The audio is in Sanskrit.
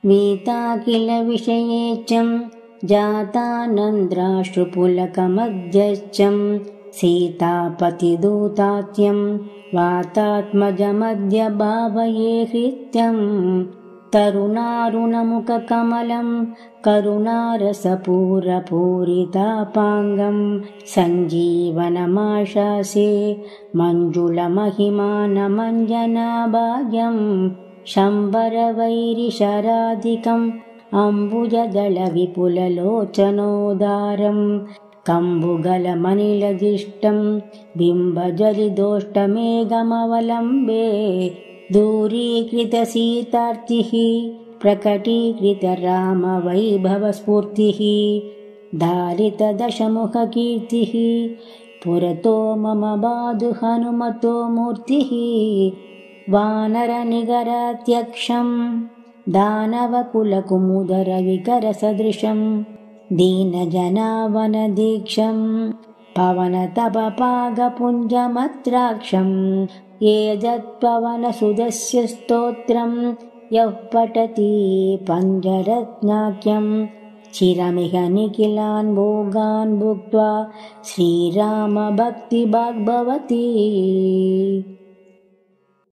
वीता किल विषयेच्छं जातानन्द्राश्रुपुलकमध्यच्छं सीतापतिदूतात्यं वातात्मजमद्य भावये हृत्यं तरुणारुणमुखकमलं करुणारसपूरपूरितापाङ्गं सञ्जीवनमाशासे मञ्जुलमहिमानमञ्जनाभाग्यं शम्बरवैरिशराधिकम् अम्बुजदलविपुललोचनोदारं कम्बुगलमनिलदिष्टं बिम्बजलिदोष्टमेघमवलम्बे दूरीकृतसीतार्तिः प्रकटीकृतरामवैभवस्फूर्तिः धारितदशमुखकीर्तिः पुरतो मम बाधु हनुमतो मूर्तिः वानरनिगरात्यक्षं दानवकुलकुमुदरविकरसदृशं दीनजनावनदीक्षं पवनतपपागपुञ्जमत्राक्षं एतत्पवनसुतस्य स्तोत्रं यः पठति पञ्चरत्नाख्यं चिरमिह निखिलान् भोगान् भुक्त्वा श्रीरामभक्तिभाग् भवति।